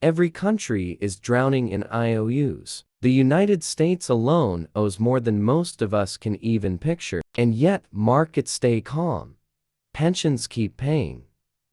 Every country is drowning in IOUs. The United States alone owes more than most of us can even picture. And yet, markets stay calm. Pensions keep paying.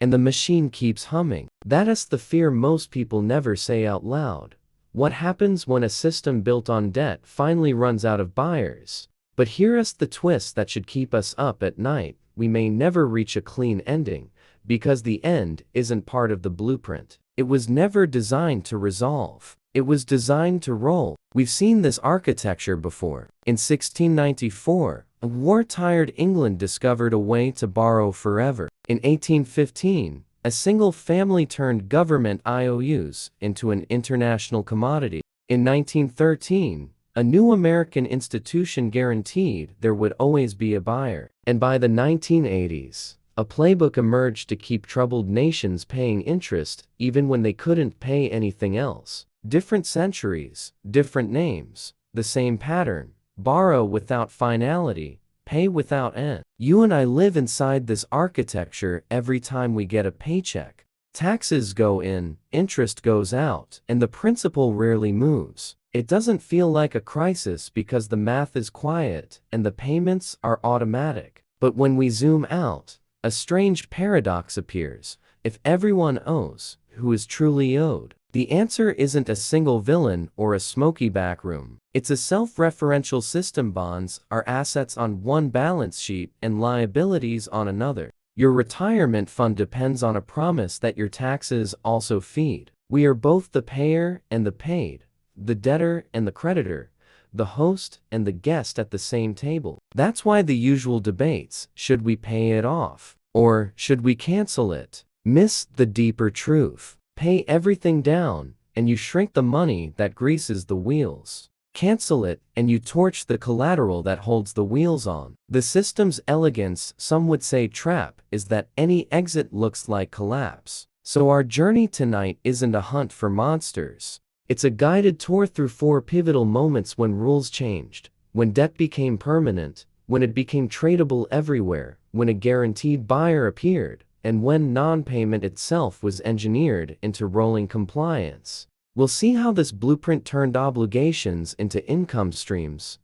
And the machine keeps humming. That is the fear most people never say out loud. What happens when a system built on debt finally runs out of buyers? But here is the twist that should keep us up at night. We may never reach a clean ending, because the end isn't part of the blueprint. It was never designed to resolve. It was designed to roll. We've seen this architecture before. In 1694, a war-tired England discovered a way to borrow forever. In 1815, a single family turned government IOUs into an international commodity. In 1913, a new American institution guaranteed there would always be a buyer. And by the 1980s, a playbook emerged to keep troubled nations paying interest even when they couldn't pay anything else. Different centuries, different names, the same pattern: borrow without finality, pay without end. You and I live inside this architecture every time we get a paycheck. Taxes go in, interest goes out, and the principal rarely moves. It doesn't feel like a crisis because the math is quiet and the payments are automatic. But when we zoom out, a strange paradox appears. If everyone owes, who is truly owed? The answer isn't a single villain or a smoky back room. It's a self-referential system. Bonds are assets on one balance sheet and liabilities on another. Your retirement fund depends on a promise that your taxes also feed. We are both the payer and the paid, the debtor and the creditor, the host and the guest at the same table. That's why the usual debates: should we pay it off? Or should we cancel it? Miss the deeper truth. Pay everything down, and you shrink the money that greases the wheels. Cancel it, and you torch the collateral that holds the wheels on. The system's elegance, some would say trap, is that any exit looks like collapse. So our journey tonight isn't a hunt for monsters. It's a guided tour through 4 pivotal moments when rules changed, when debt became permanent, when it became tradable everywhere, when a guaranteed buyer appeared, and when non-payment itself was engineered into rolling compliance. We'll see how this blueprint turned obligations into income streams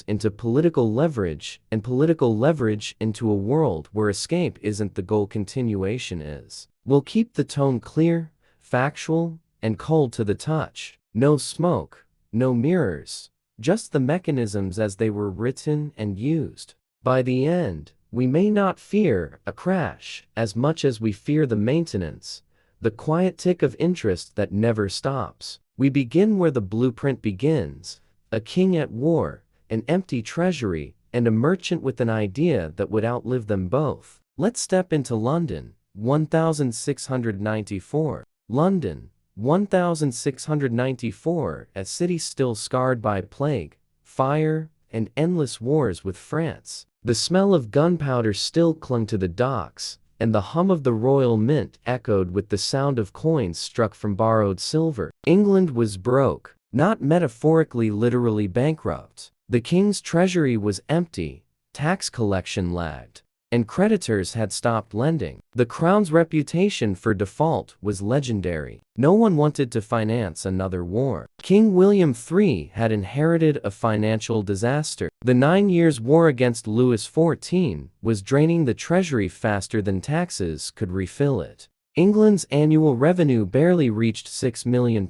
into political leverage, and political leverage into a world where escape isn't the goal, continuation is. We'll keep the tone clear, factual, and cold to the touch. No smoke, no mirrors, just the mechanisms as they were written and used. By the end, we may not fear a crash as much as we fear the maintenance, the quiet tick of interest that never stops. We begin where the blueprint begins: a king at war, an empty treasury, and a merchant with an idea that would outlive them both. Let's step into London, 1694. London, 1694, a city still scarred by plague, fire, and endless wars with France. The smell of gunpowder still clung to the docks, and the hum of the Royal Mint echoed with the sound of coins struck from borrowed silver. England was broke, not metaphorically, literally bankrupt. The king's treasury was empty, tax collection lagged, and creditors had stopped lending. The crown's reputation for default was legendary. No one wanted to finance another war. King William III had inherited a financial disaster. The 9 Years' War against Louis XIV was draining the treasury faster than taxes could refill it. England's annual revenue barely reached £6 million,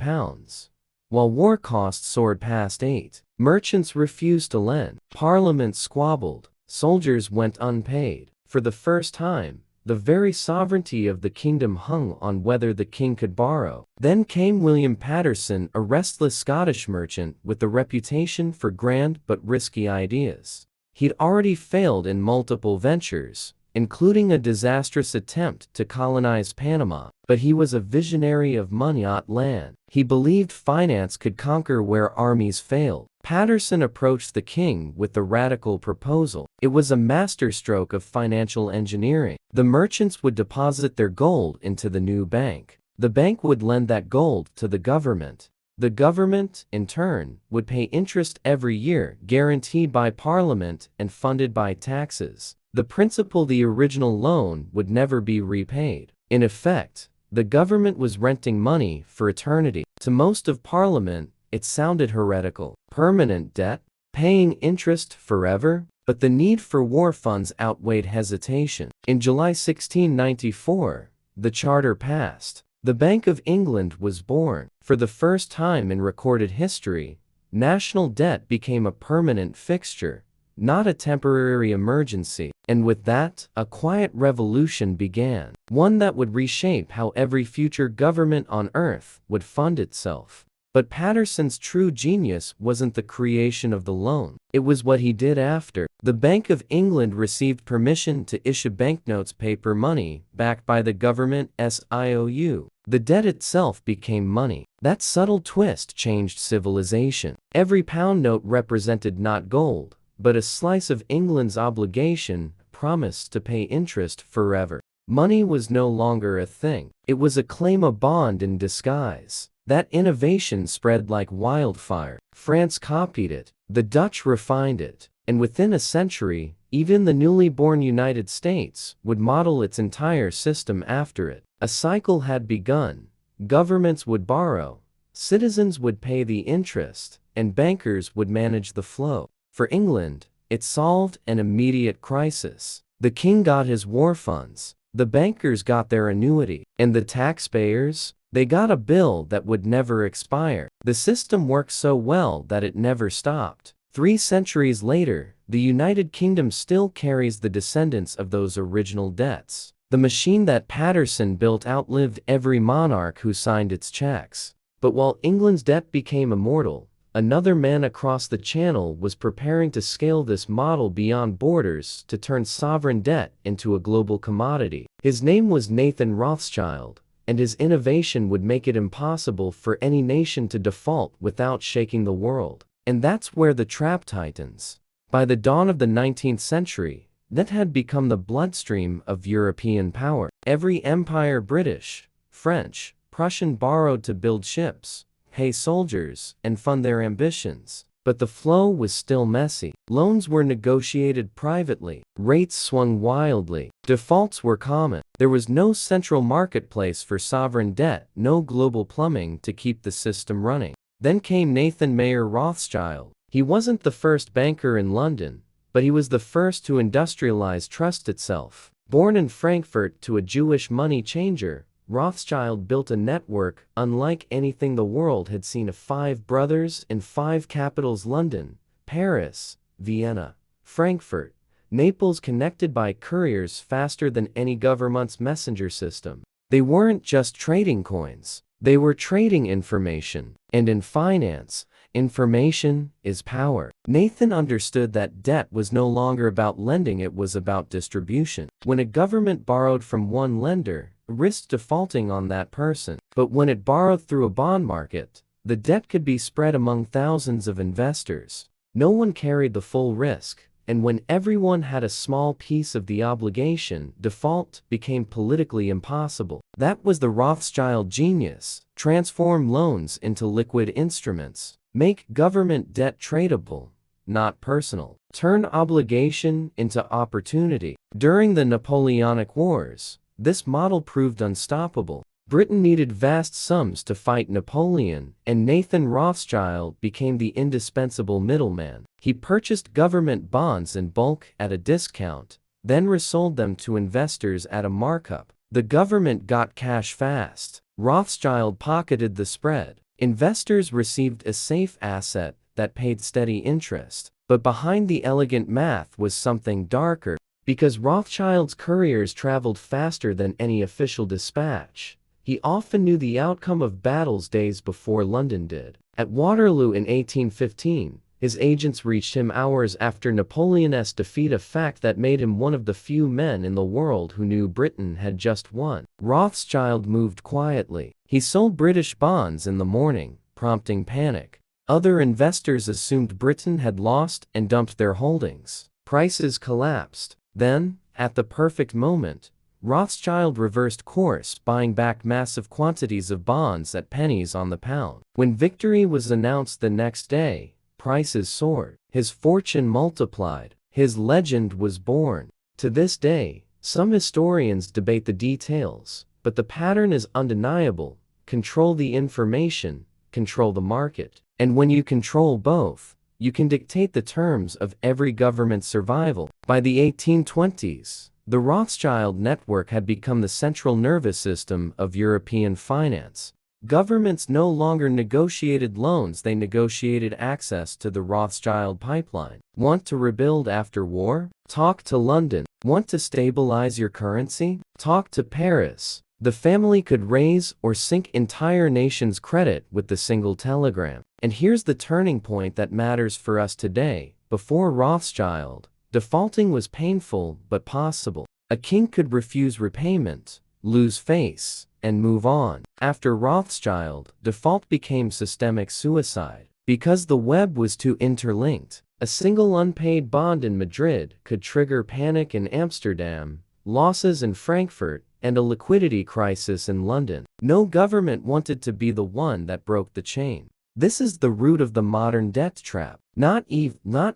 while war costs soared past 8. Merchants refused to lend. Parliament squabbled. Soldiers went unpaid. For the first time, the very sovereignty of the kingdom hung on whether the king could borrow. Then came William Paterson, a restless Scottish merchant with a reputation for grand but risky ideas. He'd already failed in multiple ventures, including a disastrous attempt to colonize Panama, but he was a visionary of money-out land. He believed finance could conquer where armies failed. Paterson approached the king with the radical proposal. It was a masterstroke of financial engineering. The merchants would deposit their gold into the new bank. The bank would lend that gold to the government. The government, in turn, would pay interest every year, guaranteed by Parliament and funded by taxes. The principal, the original loan, would never be repaid. In effect, The government was renting money for eternity. To most of Parliament, it sounded heretical. Permanent debt? Paying interest forever? But the need for war funds outweighed hesitation. In July 1694, the charter passed. The Bank of England was born. For the first time in recorded history, national debt became a permanent fixture, not a temporary emergency. And with that, a quiet revolution began, one that would reshape how every future government on Earth would fund itself. But Paterson's true genius wasn't the creation of the loan. It was what he did after. The Bank of England received permission to issue banknotes, paper money, backed by the government's IOU. The debt itself became money. That subtle twist changed civilization. Every pound note represented not gold, but a slice of England's obligation, promised to pay interest forever. Money was no longer a thing. It was a claim, a bond in disguise. That innovation spread like wildfire. France copied it, the Dutch refined it, and within a century, even the newly born United States would model its entire system after it. A cycle had begun. Governments would borrow, citizens would pay the interest, and bankers would manage the flow. For England, it solved an immediate crisis. The king got his war funds, the bankers got their annuity, and the taxpayers? They got a bill that would never expire. The system worked so well that it never stopped. 3 centuries later, the United Kingdom still carries the descendants of those original debts. The machine that Paterson built outlived every monarch who signed its checks. But while England's debt became immortal, another man across the channel was preparing to scale this model beyond borders to turn sovereign debt into a global commodity. His name was Nathan Rothschild, and his innovation would make it impossible for any nation to default without shaking the world. And that's where the trap tightens. By the dawn of the 19th century, that had become the bloodstream of European power. Every empire, British, French, Prussian, borrowed to build ships, pay soldiers, and fund their ambitions. But the flow was still messy. Loans were negotiated privately. Rates swung wildly. Defaults were common. There was no central marketplace for sovereign debt, no global plumbing to keep the system running. Then came Nathan Mayer Rothschild. He wasn't the first banker in London, but he was the first to industrialize trust itself. Born in Frankfurt to a Jewish money changer, Rothschild built a network unlike anything the world had seen of 5 brothers in 5 capitals: London, Paris, Vienna, Frankfurt, Naples, connected by couriers faster than any government's messenger system. They weren't just trading coins, they were trading information. And in finance, information is power. Nathan understood that debt was no longer about lending, it was about distribution. When a government borrowed from one lender, risked defaulting on that person. But when it borrowed through a bond market, the debt could be spread among thousands of investors. No one carried the full risk, and when everyone had a small piece of the obligation, default became politically impossible. That was the Rothschild genius. Transform loans into liquid instruments. Make government debt tradable, not personal. Turn obligation into opportunity. During the Napoleonic Wars, this model proved unstoppable. Britain needed vast sums to fight Napoleon, and Nathan Rothschild became the indispensable middleman. He purchased government bonds in bulk at a discount, then resold them to investors at a markup. The government got cash fast. Rothschild pocketed the spread. Investors received a safe asset that paid steady interest. But behind the elegant math was something darker. Because Rothschild's couriers traveled faster than any official dispatch, he often knew the outcome of battles days before London did. At Waterloo in 1815, his agents reached him hours after Napoleon's defeat, a fact that made him one of the few men in the world who knew Britain had just won. Rothschild moved quietly. He sold British bonds in the morning, prompting panic. Other investors assumed Britain had lost and dumped their holdings. Prices collapsed. Then, at the perfect moment, Rothschild reversed course, buying back massive quantities of bonds at pennies on the pound. When victory was announced the next day, prices soared. His fortune multiplied. His legend was born. To this day, some historians debate the details, but the pattern is undeniable. Control the information, control the market. And when you control both, you can dictate the terms of every government's survival. By the 1820s, the Rothschild network had become the central nervous system of European finance. Governments no longer negotiated loans, they negotiated access to the Rothschild pipeline. Want to rebuild after war? Talk to London. Want to stabilize your currency? Talk to Paris. The family could raise or sink entire nations' credit with the single telegram. And here's the turning point that matters for us today. Before Rothschild, defaulting was painful but possible. A king could refuse repayment, lose face, and move on. After Rothschild, default became systemic suicide. Because the web was too interlinked, a single unpaid bond in Madrid could trigger panic in Amsterdam, losses in Frankfurt, and a liquidity crisis in London. No government wanted to be the one that broke the chain. This is the root of the modern debt trap. Not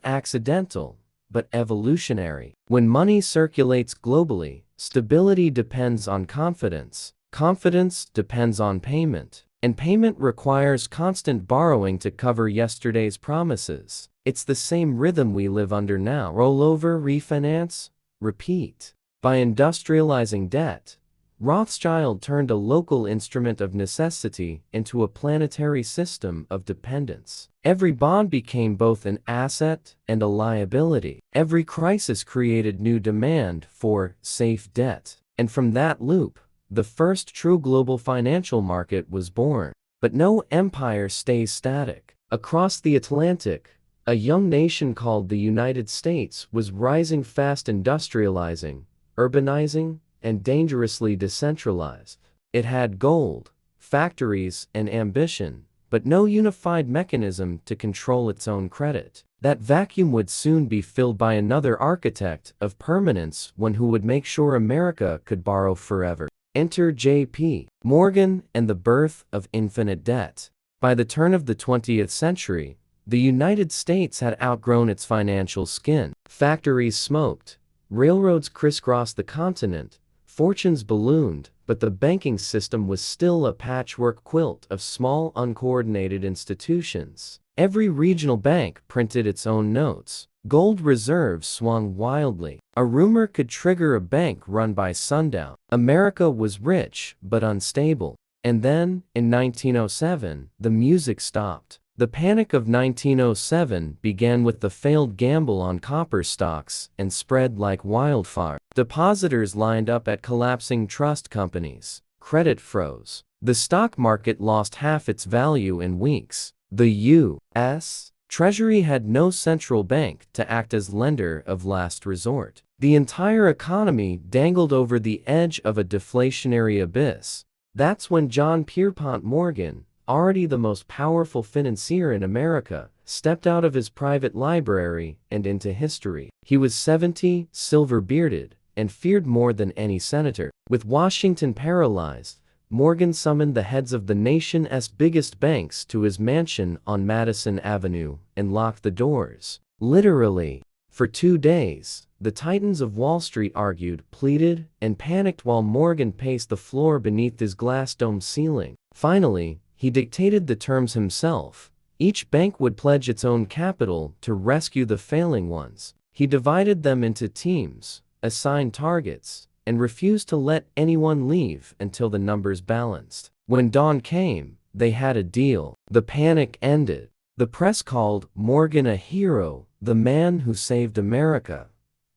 accidental, but evolutionary. When money circulates globally, stability depends on confidence. Confidence depends on payment. And payment requires constant borrowing to cover yesterday's promises. It's the same rhythm we live under now. Roll over, refinance, repeat. By industrializing debt, Rothschild turned a local instrument of necessity into a planetary system of dependence. Every bond became both an asset and a liability. Every crisis created new demand for safe debt. And from that loop, the first true global financial market was born. But no empire stays static. Across the Atlantic, a young nation called the United States was rising fast, industrializing, urbanizing, and dangerously decentralized. It had gold, factories, and ambition, but no unified mechanism to control its own credit. That vacuum would soon be filled by another architect of permanence, one who would make sure America could borrow forever. Enter J.P. Morgan and the birth of infinite debt. By the turn of the 20th century, the United States had outgrown its financial skin. Factories smoked, railroads crisscrossed the continent, fortunes ballooned, but the banking system was still a patchwork quilt of small, uncoordinated institutions. Every regional bank printed its own notes. Gold reserves swung wildly. A rumor could trigger a bank run by sundown. America was rich but unstable. And then, in 1907, the music stopped. The Panic of 1907 began with the failed gamble on copper stocks and spread like wildfire. Depositors lined up at collapsing trust companies. Credit froze. The stock market lost half its value in weeks. The U.S. Treasury had no central bank to act as lender of last resort. The entire economy dangled over the edge of a deflationary abyss. That's when John Pierpont Morgan, already the most powerful financier in America, stepped out of his private library and into history. He was 70, silver-bearded, and feared more than any senator. With Washington paralyzed, Morgan summoned the heads of the nation's biggest banks to his mansion on Madison Avenue and locked the doors. Literally. For 2 days, the titans of Wall Street argued, pleaded, and panicked while Morgan paced the floor beneath his glass-domed ceiling. Finally, he dictated the terms himself. Each bank would pledge its own capital to rescue the failing ones. He divided them into teams, assigned targets, and refused to let anyone leave until the numbers balanced. When dawn came, they had a deal. The panic ended. The press called Morgan a hero, the man who saved America.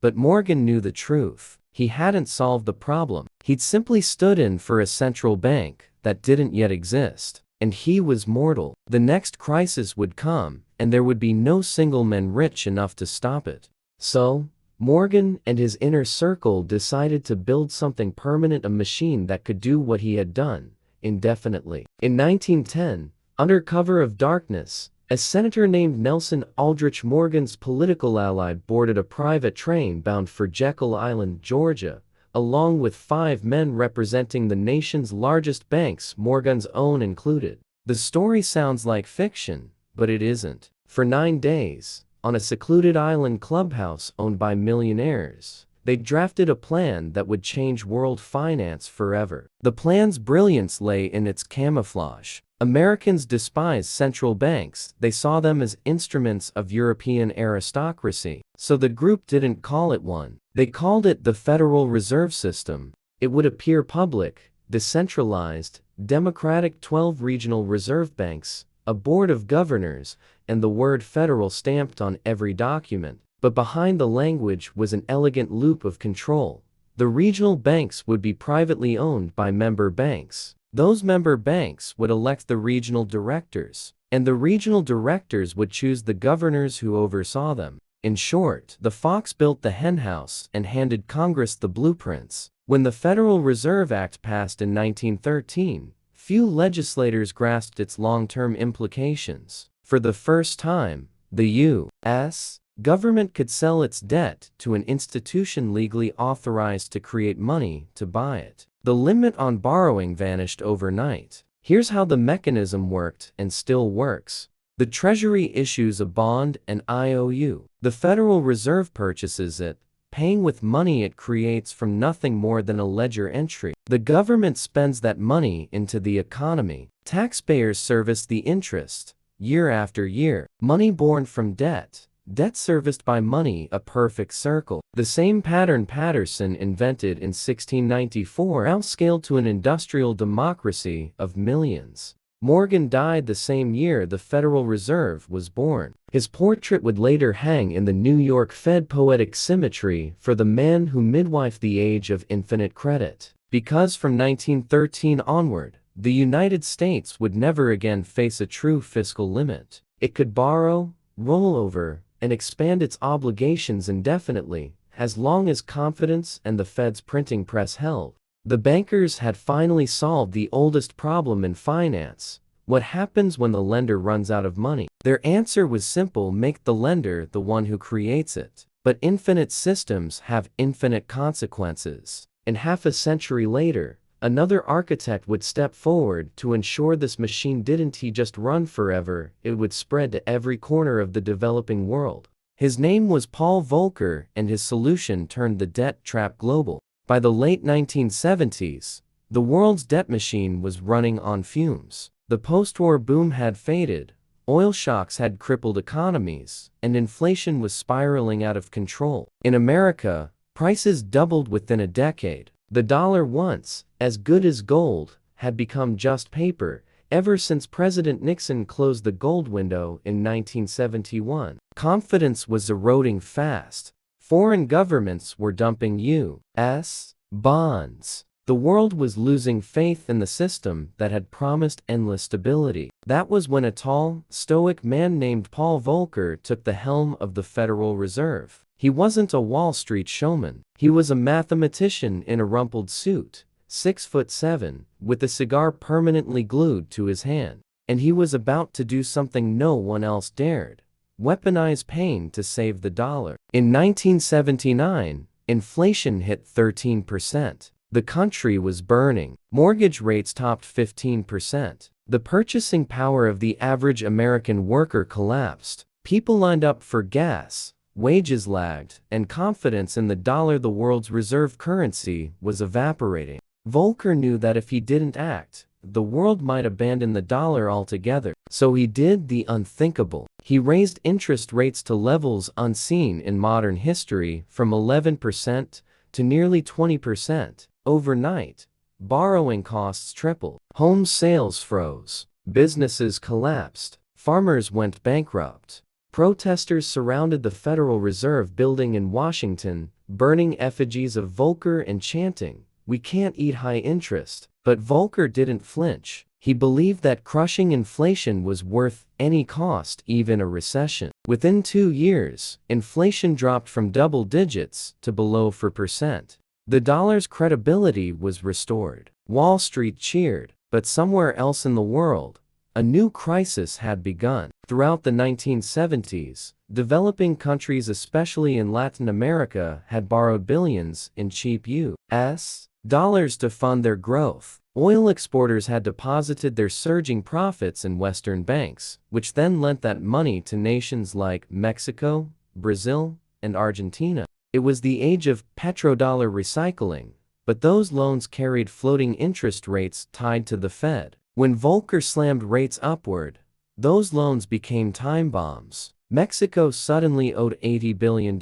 But Morgan knew the truth. He hadn't solved the problem. He'd simply stood in for a central bank that didn't yet exist. And he was mortal. The next crisis would come, and there would be no single man rich enough to stop it. So, Morgan and his inner circle decided to build something permanent, a machine that could do what he had done, indefinitely. In 1910, under cover of darkness, a senator named Nelson Aldrich, Morgan's political ally, boarded a private train bound for Jekyll Island, Georgia, along with 5 men representing the nation's largest banks, Morgan's own included. The story sounds like fiction, but it isn't. For 9 days, on a secluded island clubhouse owned by millionaires, They drafted a plan that would change world finance forever. The plan's brilliance lay in its camouflage. Americans despised central banks. They saw them as instruments of European aristocracy. So the group didn't call it one. They called it the Federal Reserve System. It would appear public, decentralized, democratic, 12 regional reserve banks, a board of governors, and the word federal stamped on every document. But behind the language was an elegant loop of control. The regional banks would be privately owned by member banks. Those member banks would elect the regional directors, and the regional directors would choose the governors who oversaw them. In short, the fox built the henhouse and handed Congress the blueprints. When the Federal Reserve Act passed in 1913, few legislators grasped its long-term implications. For the first time, the U.S. government could sell its debt to an institution legally authorized to create money to buy it. The limit on borrowing vanished overnight. Here's how the mechanism worked and still works. The Treasury issues a bond, an IOU. The Federal Reserve purchases it, paying with money it creates from nothing more than a ledger entry. The government spends that money into the economy. Taxpayers service the interest, year after year. Money born from debt. Debt serviced by money, a perfect circle. The same pattern Paterson invented in 1694 now scaled to an industrial democracy of millions. Morgan died the same year the Federal Reserve was born. His portrait would later hang in the New York Fed Poetic Cemetery for the man who midwifed the age of infinite credit. Because from 1913 onward, the United States would never again face a true fiscal limit. It could borrow, roll over, and expand its obligations indefinitely, as long as confidence and the Fed's printing press held. The bankers had finally solved the oldest problem in finance. What happens when the lender runs out of money? Their answer was simple: make the lender the one who creates it. But infinite systems have infinite consequences. And half a century later, another architect would step forward to ensure this machine didn't just run forever, it would spread to every corner of the developing world. His name was Paul Volcker, and his solution turned the debt trap global. By the late 1970s, the world's debt machine was running on fumes. The post-war boom had faded, oil shocks had crippled economies, and inflation was spiraling out of control. In America, prices doubled within a decade. The dollar, once as good as gold, had become just paper. Ever since President Nixon closed the gold window in 1971, confidence was eroding fast. Foreign governments were dumping U.S. bonds. The world was losing faith in the system that had promised endless stability. That was when a tall, stoic man named Paul Volcker took the helm of the Federal Reserve. He wasn't a Wall Street showman. He was a mathematician in a rumpled suit, 6'7", with a cigar permanently glued to his hand. And he was about to do something no one else dared: weaponize pain to save the dollar. In 1979, inflation hit 13%. The country was burning. Mortgage rates topped 15%. The purchasing power of the average American worker collapsed. People lined up for gas, wages lagged, and confidence in the dollar, the world's reserve currency, was evaporating. Volcker knew that if he didn't act, the world might abandon the dollar altogether. So he did the unthinkable. He raised interest rates to levels unseen in modern history, from 11% to nearly 20%. Overnight, borrowing costs tripled. Home sales froze. Businesses collapsed. Farmers went bankrupt. Protesters surrounded the Federal Reserve building in Washington, burning effigies of Volcker and chanting, "We can't eat high interest." But Volcker didn't flinch. He believed that crushing inflation was worth any cost, even a recession. Within 2 years, inflation dropped from double digits to below 4%. The dollar's credibility was restored. Wall Street cheered, but somewhere else in the world, a new crisis had begun. Throughout the 1970s, developing countries, especially in Latin America, had borrowed billions in cheap U.S. dollars to fund their growth. Oil exporters had deposited their surging profits in Western banks, which then lent that money to nations like Mexico, Brazil, and Argentina. It was the age of petrodollar recycling, but those loans carried floating interest rates tied to the Fed. When Volcker slammed rates upward, those loans became time bombs. Mexico suddenly owed $80 billion,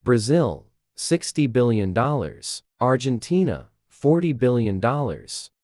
Brazil, $60 billion, Argentina, $40 billion.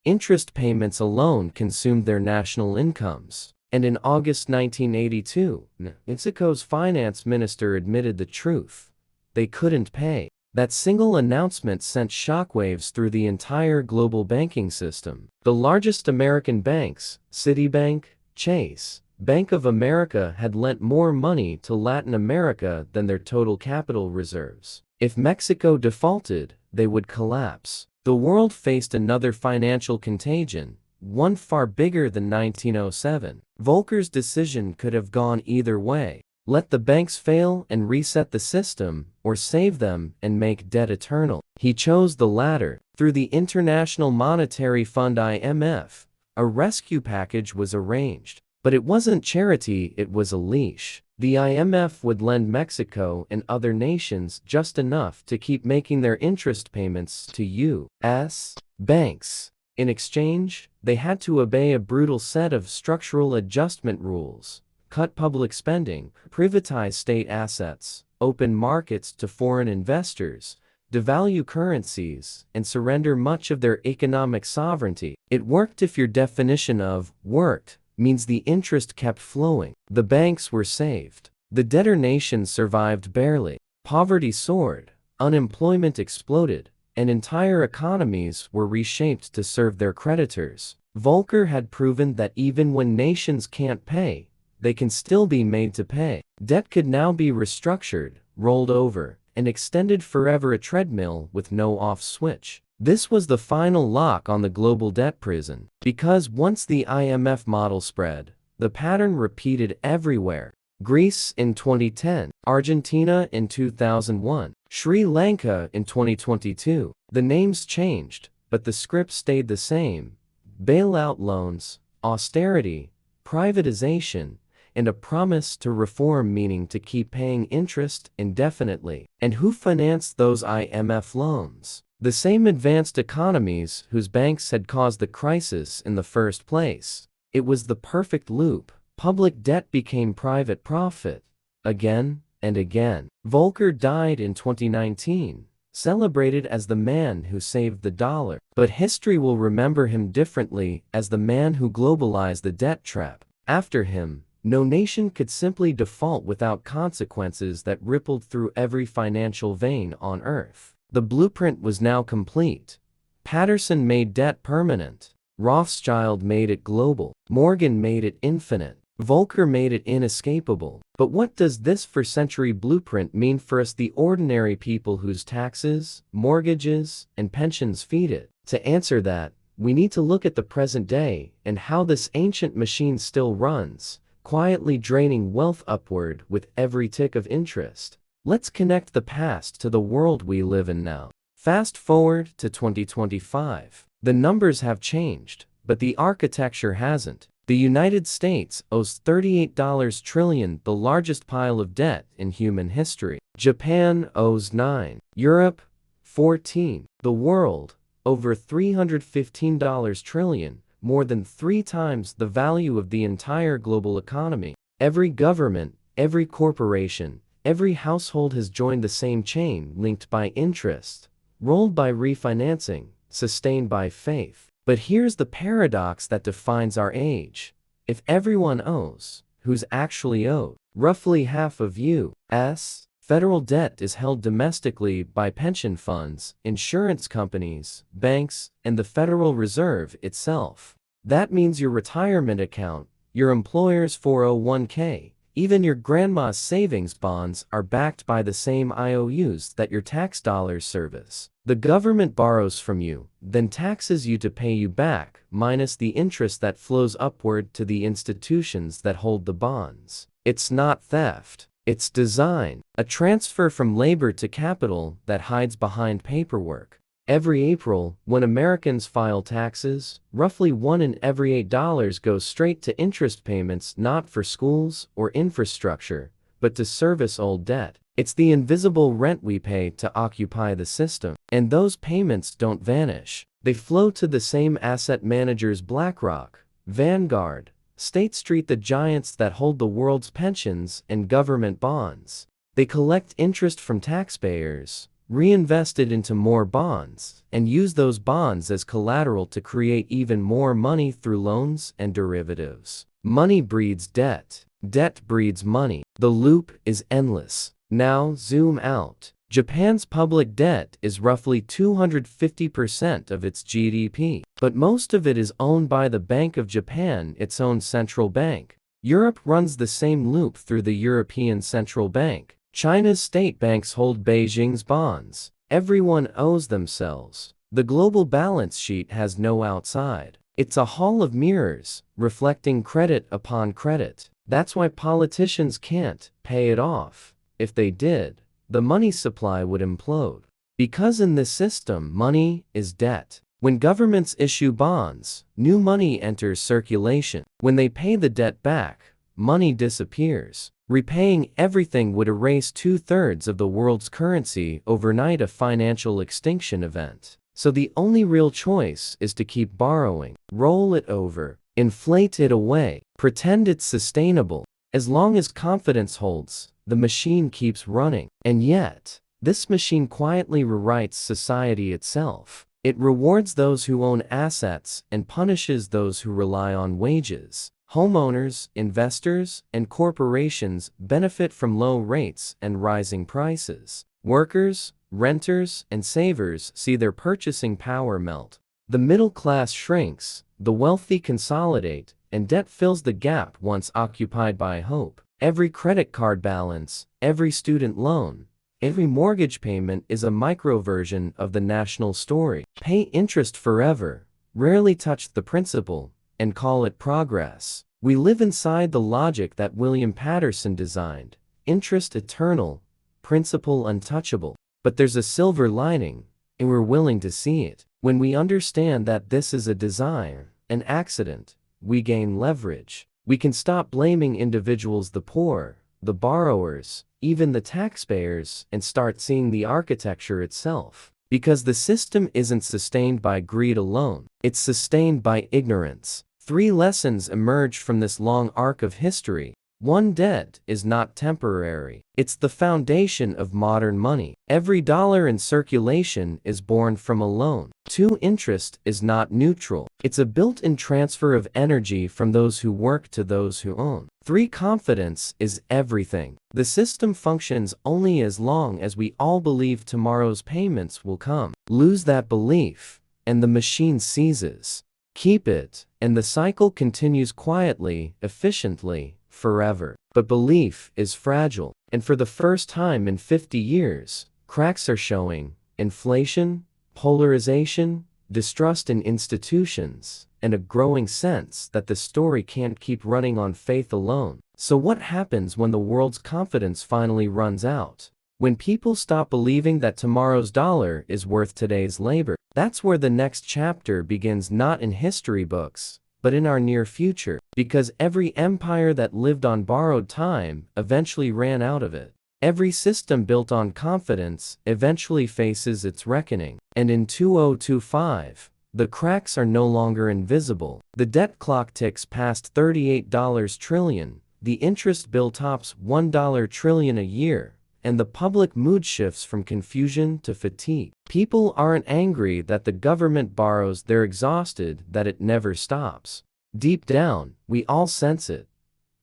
Interest payments alone consumed their national incomes. And in August 1982, Mexico's finance minister admitted the truth. They couldn't pay. That single announcement sent shockwaves through the entire global banking system. The largest American banks, Citibank, Chase, Bank of America, had lent more money to Latin America than their total capital reserves. If Mexico defaulted, they would collapse. The world faced another financial contagion, one far bigger than 1907. Volcker's decision could have gone either way. Let the banks fail and reset the system, or save them and make debt eternal. He chose the latter. Through the International Monetary Fund (IMF), a rescue package was arranged. But it wasn't charity, it was a leash. The IMF would lend Mexico and other nations just enough to keep making their interest payments to U.S. banks. In exchange, they had to obey a brutal set of structural adjustment rules. Cut public spending, privatize state assets, open markets to foreign investors, devalue currencies, and surrender much of their economic sovereignty. It worked if your definition of worked means the interest kept flowing. The banks were saved. The debtor nations survived barely. Poverty soared, unemployment exploded, and entire economies were reshaped to serve their creditors. Volcker had proven that even when nations can't pay, they can still be made to pay. Debt could now be restructured, rolled over, and extended forever, a treadmill with no off switch. This was the final lock on the global debt prison, because once the IMF model spread, the pattern repeated everywhere. Greece in 2010, Argentina in 2001, Sri Lanka in 2022. The names changed, but the script stayed the same. Bailout loans, austerity, privatization, and a promise to reform, meaning to keep paying interest indefinitely. And who financed those IMF loans? The same advanced economies whose banks had caused the crisis in the first place. It was the perfect loop. Public debt became private profit. Again and again. Volcker died in 2019, celebrated as the man who saved the dollar. But history will remember him differently, as the man who globalized the debt trap. After him, no nation could simply default without consequences that rippled through every financial vein on earth. The blueprint was now complete. Paterson made debt permanent. Rothschild made it global. Morgan made it infinite. Volcker made it inescapable. But what does this first-century blueprint mean for us, the ordinary people whose taxes, mortgages, and pensions feed it? To answer that, we need to look at the present day and how this ancient machine still runs, quietly draining wealth upward with every tick of interest. Let's connect the past to the world we live in now. Fast forward to 2025. The numbers have changed, but the architecture hasn't. The United States owes $38 trillion, the largest pile of debt in human history. Japan owes $9. Europe, $14. The world, over $315 trillion, more than 3 times the value of the entire global economy. Every government, every corporation, every household has joined the same chain, linked by interest, rolled by refinancing, sustained by faith. But here's the paradox that defines our age. If everyone owes, who's actually owed? Roughly half of U.S. federal debt is held domestically by pension funds, insurance companies, banks, and the Federal Reserve itself. That means your retirement account, your employer's 401k, even your grandma's savings bonds are backed by the same IOUs that your tax dollars service. The government borrows from you, then taxes you to pay you back, minus the interest that flows upward to the institutions that hold the bonds. It's not theft. It's design. A transfer from labor to capital that hides behind paperwork. Every April, when Americans file taxes, roughly 1 in every $8 goes straight to interest payments, not for schools or infrastructure, but to service old debt. It's the invisible rent we pay to occupy the system. And those payments don't vanish. They flow to the same asset managers: BlackRock, Vanguard, State Street, the giants that hold the world's pensions and government bonds. They collect interest from taxpayers, reinvest it into more bonds, and use those bonds as collateral to create even more money through loans and derivatives. Money breeds debt. Debt breeds money. The loop is endless. Now zoom out. Japan's public debt is roughly 250% of its GDP, but most of it is owned by the Bank of Japan, its own central bank. Europe runs the same loop through the European Central Bank. China's state banks hold Beijing's bonds. Everyone owes themselves. The global balance sheet has no outside. It's a hall of mirrors, reflecting credit upon credit. That's why politicians can't pay it off. If they did, the money supply would implode. Because in this system, money is debt. When governments issue bonds, new money enters circulation. When they pay the debt back, money disappears. Repaying everything would erase 2/3 of the world's currency overnight, a financial extinction event. So the only real choice is to keep borrowing, roll it over, inflate it away, pretend it's sustainable. As long as confidence holds, the machine keeps running. And yet, this machine quietly rewrites society itself. It rewards those who own assets and punishes those who rely on wages. Homeowners, investors, and corporations benefit from low rates and rising prices. Workers, renters, and savers see their purchasing power melt. The middle class shrinks, the wealthy consolidate, and debt fills the gap once occupied by hope. Every credit card balance, every student loan, every mortgage payment is a microversion of the national story. Pay interest forever, rarely touch the principal, and call it progress. We live inside the logic that William Paterson designed: interest eternal, principle untouchable. But there's a silver lining, and we're willing to see it. When we understand that this is a design, an accident, we gain leverage. We can stop blaming individuals, the poor, the borrowers, even the taxpayers, and start seeing the architecture itself. Because the system isn't sustained by greed alone, it's sustained by ignorance. 3 lessons emerge from this long arc of history. 1. Debt is not temporary. It's the foundation of modern money. Every dollar in circulation is born from a loan. 2. Interest is not neutral. It's a built-in transfer of energy from those who work to those who own. 3. Confidence is everything. The system functions only as long as we all believe tomorrow's payments will come. Lose that belief, and the machine seizes. Keep it, and the cycle continues quietly, efficiently, forever. But belief is fragile, and for the first time in 50 years, cracks are showing: inflation, polarization, distrust in institutions, and a growing sense that the story can't keep running on faith alone. So what happens when the world's confidence finally runs out? When people stop believing that tomorrow's dollar is worth today's labor? That's where the next chapter begins, not in history books, but in our near future. Because every empire that lived on borrowed time eventually ran out of it. Every system built on confidence eventually faces its reckoning. And in 2025, the cracks are no longer invisible. The debt clock ticks past $38 trillion, the interest bill tops $1 trillion a year, and the public mood shifts from confusion to fatigue. People aren't angry that the government borrows, they're exhausted that it never stops. Deep down, we all sense it.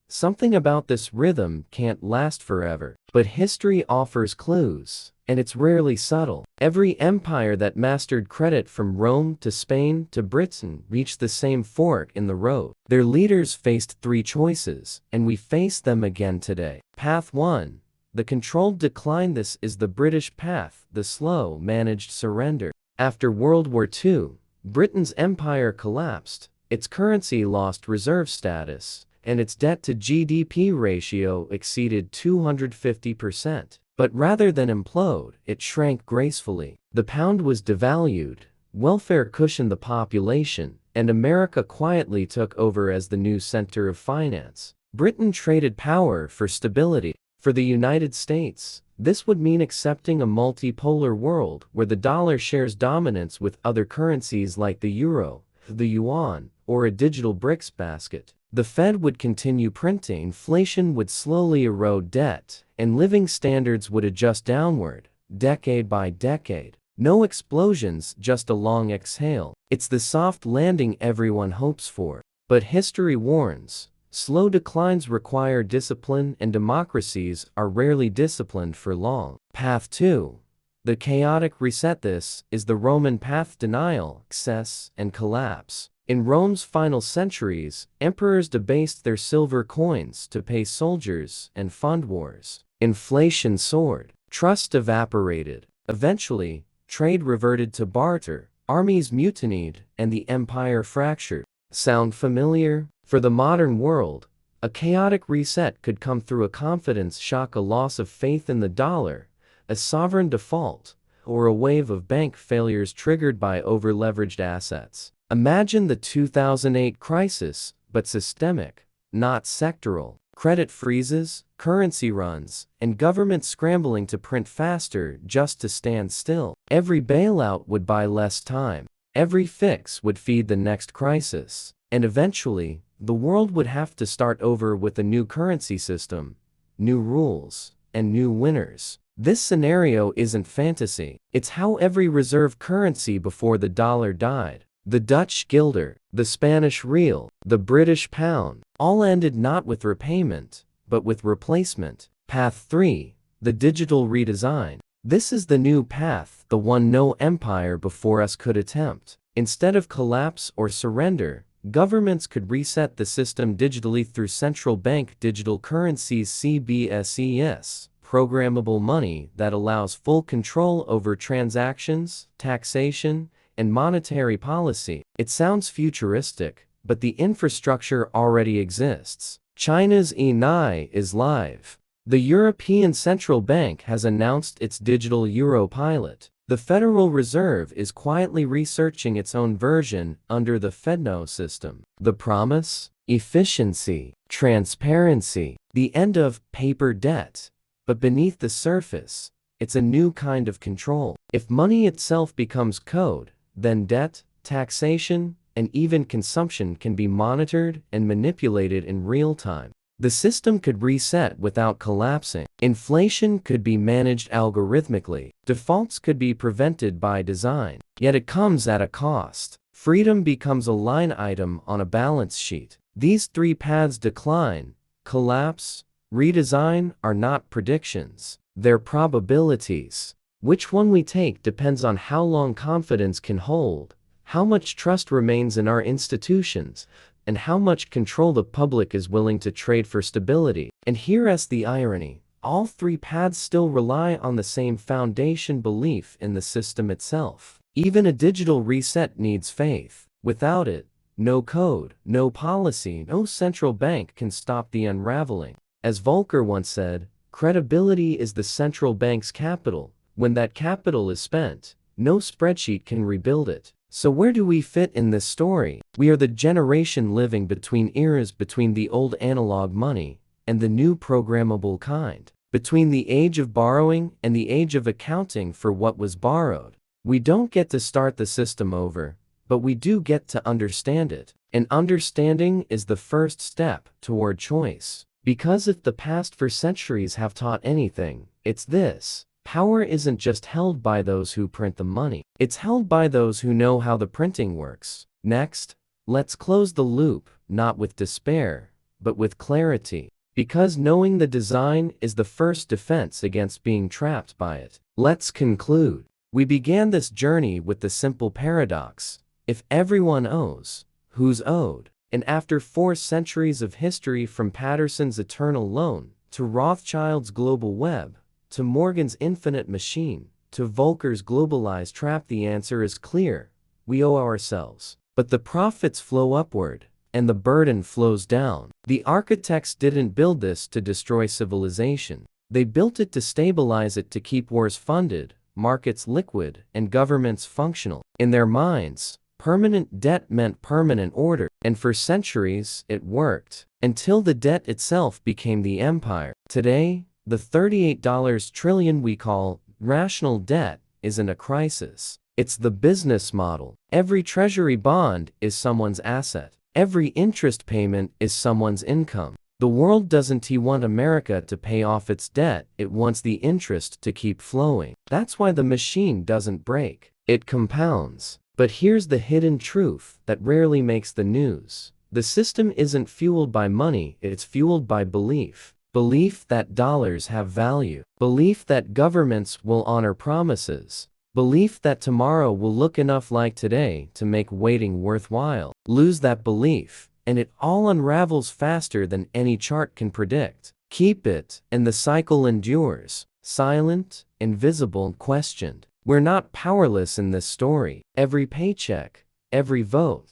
Something about this rhythm can't last forever. But history offers clues, and it's rarely subtle. Every empire that mastered credit, from Rome to Spain to Britain, reached the same fork in the road. Their leaders faced 3 choices, and we face them again today. Path 1. The controlled decline. This is the British path, the slow, managed surrender. After World War II, Britain's empire collapsed, its currency lost reserve status, and its debt-to-GDP ratio exceeded 250%. But rather than implode, it shrank gracefully. The pound was devalued, welfare cushioned the population, and America quietly took over as the new center of finance. Britain traded power for stability. For the United States, this would mean accepting a multipolar world where the dollar shares dominance with other currencies like the euro, the yuan, or a digital BRICS basket. The Fed would continue printing, inflation would slowly erode debt, and living standards would adjust downward, decade by decade. No explosions, just a long exhale. It's the soft landing everyone hopes for. But history warns, slow declines require discipline, and democracies are rarely disciplined for long. Path 2. The chaotic reset. This is the Roman path: denial, excess, and collapse. In Rome's final centuries, emperors debased their silver coins to pay soldiers and fund wars. Inflation soared. Trust evaporated. Eventually, trade reverted to barter, armies mutinied, and the empire fractured. Sound familiar? For the modern world, a chaotic reset could come through a confidence shock, a loss of faith in the dollar, a sovereign default, or a wave of bank failures triggered by over-leveraged assets. Imagine the 2008 crisis, but systemic, not sectoral. Credit freezes, currency runs, and governments scrambling to print faster just to stand still. Every bailout would buy less time. Every fix would feed the next crisis. And eventually, the world would have to start over with a new currency system, new rules, and new winners. This scenario isn't fantasy. It's how every reserve currency before the dollar died. The Dutch guilder, the Spanish real, the British pound, all ended not with repayment, but with replacement. Path 3. The digital redesign. This is the new path, the one no empire before us could attempt. Instead of collapse or surrender, governments could reset the system digitally through central bank digital currencies, CBDCs, programmable money that allows full control over transactions, taxation, and monetary policy. It sounds futuristic, but the infrastructure already exists. China's e-Nai is live. The European Central Bank has announced its digital euro pilot. The Federal Reserve is quietly researching its own version under the FedNo system. The promise? Efficiency, transparency, the end of paper debt. But beneath the surface, it's a new kind of control. If money itself becomes code, then debt, taxation, and even consumption can be monitored and manipulated in real time. The system could reset without collapsing. Inflation could be managed algorithmically. Defaults could be prevented by design. Yet it comes at a cost. Freedom becomes a line item on a balance sheet. These three paths: decline, collapse, redesign, are not predictions. They're probabilities. Which one we take depends on how long confidence can hold, how much trust remains in our institutions, and how much control the public is willing to trade for stability. And here's the irony. All three paths still rely on the same foundation: belief in the system itself. Even a digital reset needs faith. Without it, no code, no policy, no central bank can stop the unraveling. As Volcker once said, credibility is the central bank's capital. When that capital is spent, no spreadsheet can rebuild it. So where do we fit in this story? We are the generation living between eras, between the old analog money and the new programmable kind, between the age of borrowing and the age of accounting for what was borrowed. We don't get to start the system over, but we do get to understand it. And understanding is the first step toward choice. Because if the past for centuries have taught anything, it's this: power isn't just held by those who print the money. It's held by those who know how the printing works. Next, let's close the loop, not with despair, but with clarity. Because knowing the design is the first defense against being trapped by it. Let's conclude. We began this journey with the simple paradox: if everyone owes, who's owed? And after 4 centuries of history, from Paterson's eternal loan, to Rothschild's global web, to Morgan's infinite machine, to Volcker's globalized trap, the answer is clear: we owe ourselves. But the profits flow upward, and the burden flows down. The architects didn't build this to destroy civilization. They built it to stabilize it, to keep wars funded, markets liquid, and governments functional. In their minds, permanent debt meant permanent order. And for centuries, it worked, until the debt itself became the empire. Today, The $38 trillion we call national debt isn't a crisis. It's the business model. Every treasury bond is someone's asset. Every interest payment is someone's income. The world doesn't want America to pay off its debt, it wants the interest to keep flowing. That's why the machine doesn't break. It compounds. But here's the hidden truth that rarely makes the news. The system isn't fueled by money, it's fueled by belief. Belief that dollars have value. Belief that governments will honor promises. Belief that tomorrow will look enough like today to make waiting worthwhile. Lose that belief, and it all unravels faster than any chart can predict. Keep it, and the cycle endures. Silent, invisible, questioned. We're not powerless in this story. Every paycheck, every vote,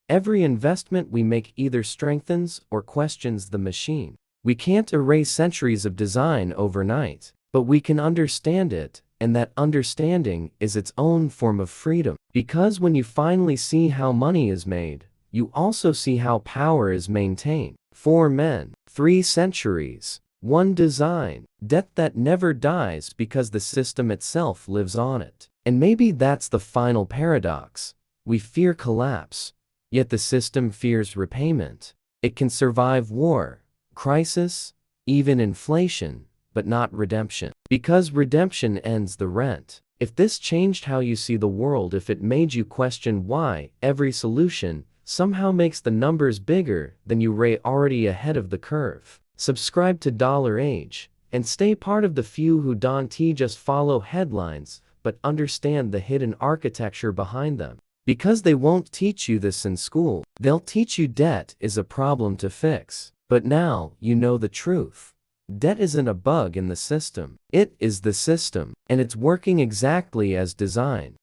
every investment we make either strengthens or questions the machine. We can't erase centuries of design overnight, but we can understand it, and that understanding is its own form of freedom. Because when you finally see how money is made, you also see how power is maintained. 4 men, 3 centuries, 1 design, debt that never dies because the system itself lives on it. And maybe that's the final paradox. We fear collapse, yet the system fears repayment. It can survive war, crisis, even inflation, but not redemption. Because redemption ends the rent. If this changed how you see the world, if it made you question why every solution somehow makes the numbers bigger than you ray already ahead of the curve, subscribe to Dollar Age and stay part of the few who don't just follow headlines but understand the hidden architecture behind them. Because they won't teach you this in school. They'll teach you debt is a problem to fix. But now you know the truth. Debt isn't a bug in the system. It is the system, and it's working exactly as designed.